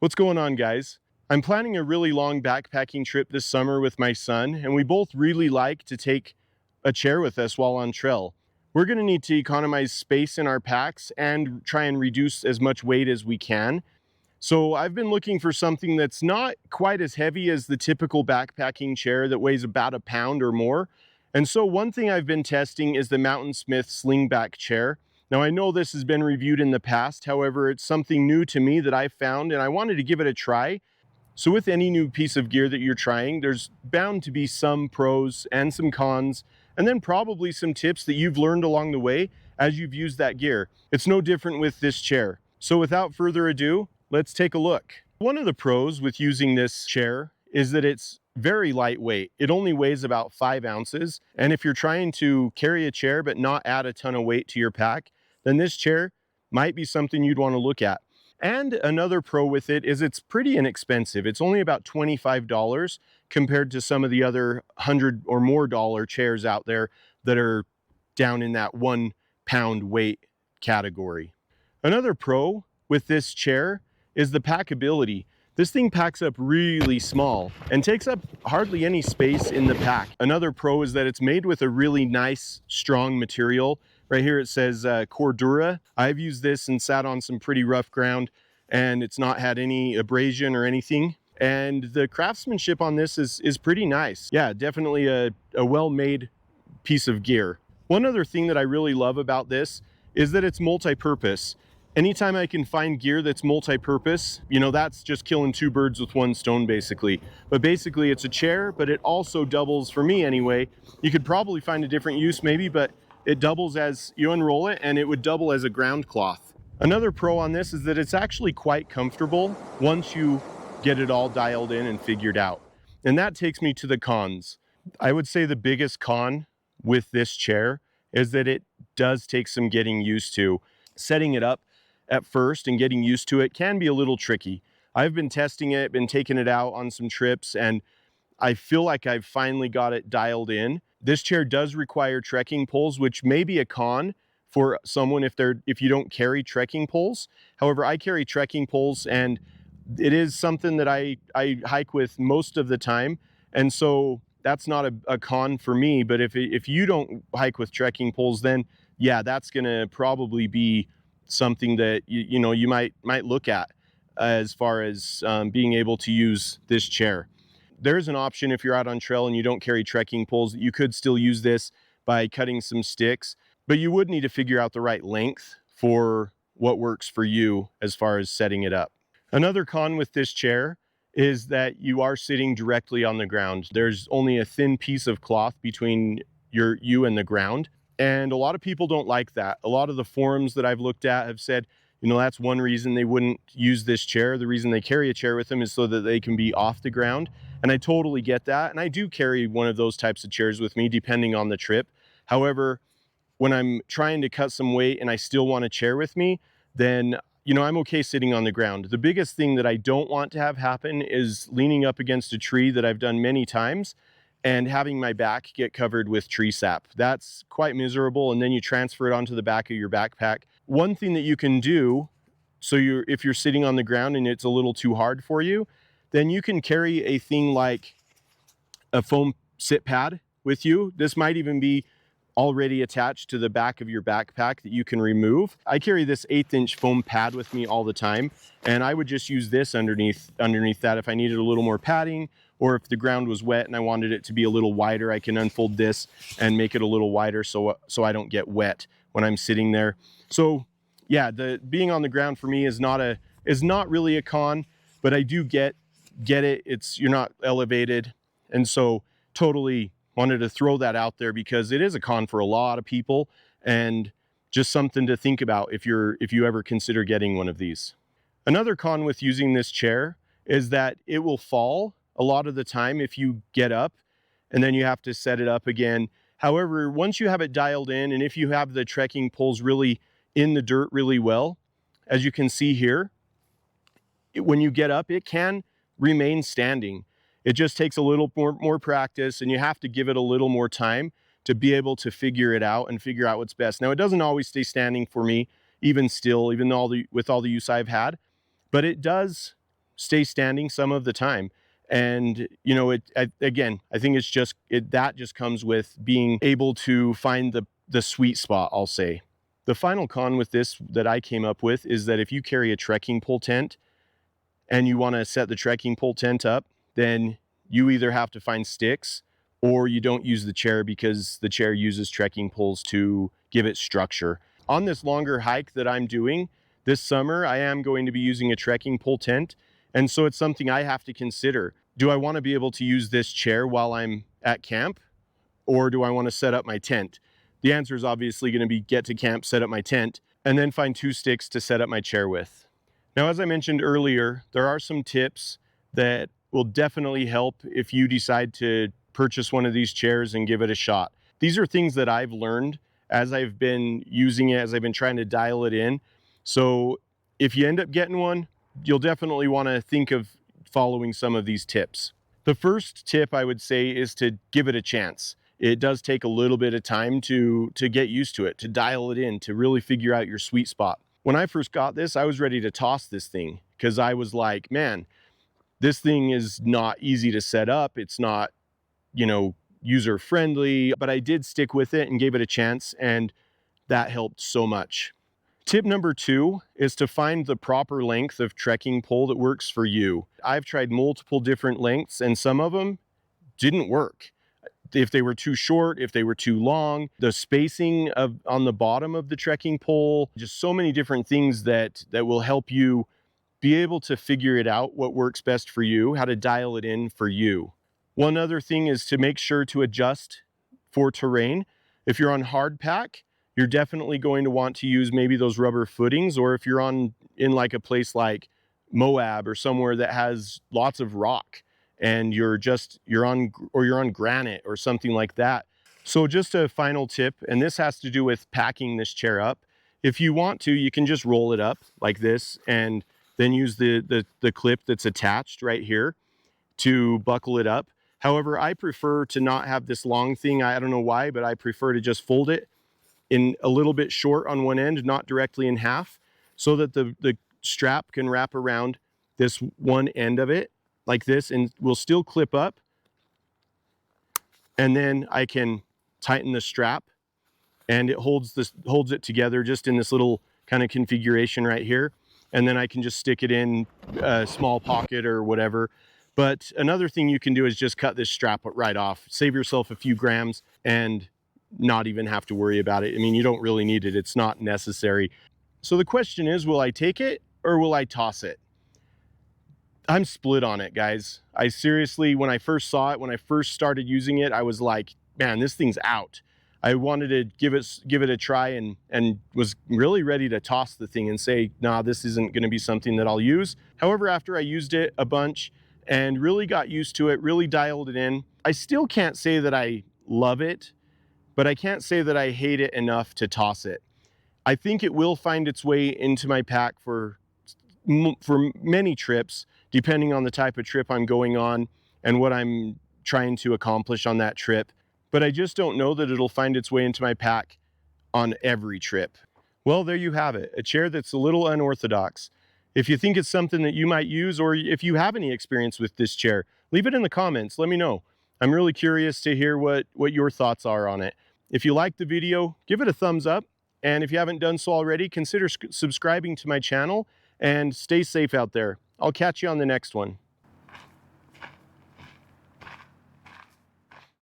What's going on, guys? I'm planning a really long backpacking trip this summer with my son, and we both really like to take a chair with us while on trail. We're going to need to economize space in our packs and try and reduce as much weight as we can. So I've been looking for something that's not quite as heavy as the typical backpacking chair that weighs about a pound or more. And so one thing I've been testing is the Mountain Smith Slingback chair. Now I know this has been reviewed in the past, however, it's something new to me that I found and I wanted to give it a try. So with any new piece of gear that you're trying, there's bound to be some pros and some cons, and then probably some tips that you've learned along the way as you've used that gear. It's no different with this chair. So without further ado, let's take a look. One of the pros with using this chair is that it's very lightweight. It only weighs about 5 ounces. And if you're trying to carry a chair but not add a ton of weight to your pack, then this chair might be something you'd want to look at. And another pro with it is it's pretty inexpensive. It's only about $25 compared to some of the other $100 or more chairs out there that are down in that 1 pound weight category. Another pro with this chair is the packability. This thing packs up really small and takes up hardly any space in the pack. Another pro is that it's made with a really nice, strong material. Right here it says Cordura. I've used this and sat on some pretty rough ground, and it's not had any abrasion or anything. And the craftsmanship on this is pretty nice. Yeah, definitely a well-made piece of gear. One other thing that I really love about this is that it's multi-purpose. Anytime I can find gear that's multi-purpose, you know, that's just killing 2 birds with 1 stone basically. But basically it's a chair, but it also doubles, for me anyway. You could probably find a different use maybe, but it doubles as you unroll it, and it would double as a ground cloth. Another pro on this is that it's actually quite comfortable once you get it all dialed in and figured out. And that takes me to the cons. I would say the biggest con with this chair is that it does take some getting used to. Setting it up at first and getting used to it can be a little tricky. I've been testing it, been taking it out on some trips, and I feel like I've finally got it dialed in. This chair does require trekking poles, which may be a con for someone if you don't carry trekking poles. However, I carry trekking poles, and it is something that I hike with most of the time, and so that's not a con for me. But if you don't hike with trekking poles, then yeah, that's gonna probably be something that you might look at as far as being able to use this chair. There's an option if you're out on trail and you don't carry trekking poles that you could still use this by cutting some sticks, but you would need to figure out the right length for what works for you as far as setting it up. Another con with this chair is that you are sitting directly on the ground. There's only a thin piece of cloth between you and the ground. And a lot of people don't like that. A lot of the forums that I've looked at have said, you know, that's one reason they wouldn't use this chair. The reason they carry a chair with them is so that they can be off the ground. And I totally get that. And I do carry one of those types of chairs with me, depending on the trip. However, when I'm trying to cut some weight and I still want a chair with me, then, you know, I'm okay sitting on the ground. The biggest thing that I don't want to have happen is leaning up against a tree that I've done many times and having my back get covered with tree sap. That's quite miserable, and then you transfer it onto the back of your backpack. One thing that you can do, so if you're sitting on the ground and it's a little too hard for you, then you can carry a thing like a foam sit pad with you. This might even be already attached to the back of your backpack that you can remove. I carry this 1/8-inch foam pad with me all the time, and I would just use this underneath that if I needed a little more padding, or if the ground was wet and I wanted it to be a little wider, I can unfold this and make it a little wider so I don't get wet when I'm sitting there. So yeah, the being on the ground for me is not really a con, but I do get it. You're not elevated, and so totally wanted to throw that out there because it is a con for a lot of people, and just something to think about if you ever consider getting one of these. Another con with using this chair is that it will fall a lot of the time if you get up and then you have to set it up again. However, once you have it dialed in, and if you have the trekking poles really in the dirt really well, as you can see here, when you get up, it can remain standing. It just takes a little more practice, and you have to give it a little more time to be able to figure it out and figure out what's best. Now, it doesn't always stay standing for me, even still, with all the use I've had, but it does stay standing some of the time. And, you know, again, I think it's just, that just comes with being able to find the sweet spot, I'll say. The final con with this that I came up with is that if you carry a trekking pole tent and you want to set the trekking pole tent up, then you either have to find sticks or you don't use the chair because the chair uses trekking poles to give it structure. On this longer hike that I'm doing this summer, I am going to be using a trekking pole tent. And so it's something I have to consider. Do I want to be able to use this chair while I'm at camp, or do I want to set up my tent? The answer is obviously going to be get to camp, set up my tent, and then find 2 sticks to set up my chair with. Now, as I mentioned earlier, there are some tips that will definitely help if you decide to purchase one of these chairs and give it a shot. These are things that I've learned as I've been using it, as I've been trying to dial it in. So if you end up getting one, you'll definitely want to think of following some of these tips. The first tip I would say is to give it a chance. It does take a little bit of time to get used to it, to dial it in, to really figure out your sweet spot. When I first got this, I was ready to toss this thing because I was like, man, this thing is not easy to set up. It's not, you know, user friendly, but I did stick with it and gave it a chance, and that helped so much. Tip number 2 is to find the proper length of trekking pole that works for you. I've tried multiple different lengths and some of them didn't work. If they were too short, if they were too long, the spacing on the bottom of the trekking pole, just so many different things that will help you be able to figure it out, what works best for you, how to dial it in for you. One other thing is to make sure to adjust for terrain. If you're on hard pack, you're definitely going to want to use maybe those rubber footings, or if you're in like a place like Moab or somewhere that has lots of rock and you're on granite or something like that. So just a final tip, and this has to do with packing this chair up. If you want to, you can just roll it up like this and then use the clip that's attached right here to buckle it up. However, I prefer to not have this long thing. I don't know why, but I prefer to just fold it in a little bit short on one end, not directly in half, so that the strap can wrap around this one end of it like this and will still clip up. And then I can tighten the strap and it holds it together just in this little kind of configuration right here. And then I can just stick it in a small pocket or whatever. But another thing you can do is just cut this strap right off, save yourself a few grams and not even have to worry about it. I mean, you don't really need it. It's not necessary. So the question is, will I take it or will I toss it? I'm split on it, guys. I seriously, when I first saw it, when I first started using it, I was like, man, this thing's out. I wanted to give it a try and was really ready to toss the thing and say, nah, this isn't going to be something that I'll use. However, after I used it a bunch and really got used to it, really dialed it in, I still can't say that I love it, but I can't say that I hate it enough to toss it. I think it will find its way into my pack for many trips, depending on the type of trip I'm going on and what I'm trying to accomplish on that trip. But I just don't know that it'll find its way into my pack on every trip. Well, there you have it, a chair that's a little unorthodox. If you think it's something that you might use, or if you have any experience with this chair, leave it in the comments, let me know. I'm really curious to hear what your thoughts are on it. If you liked the video, give it a thumbs up. And if you haven't done so already, consider subscribing to my channel and stay safe out there. I'll catch you on the next one.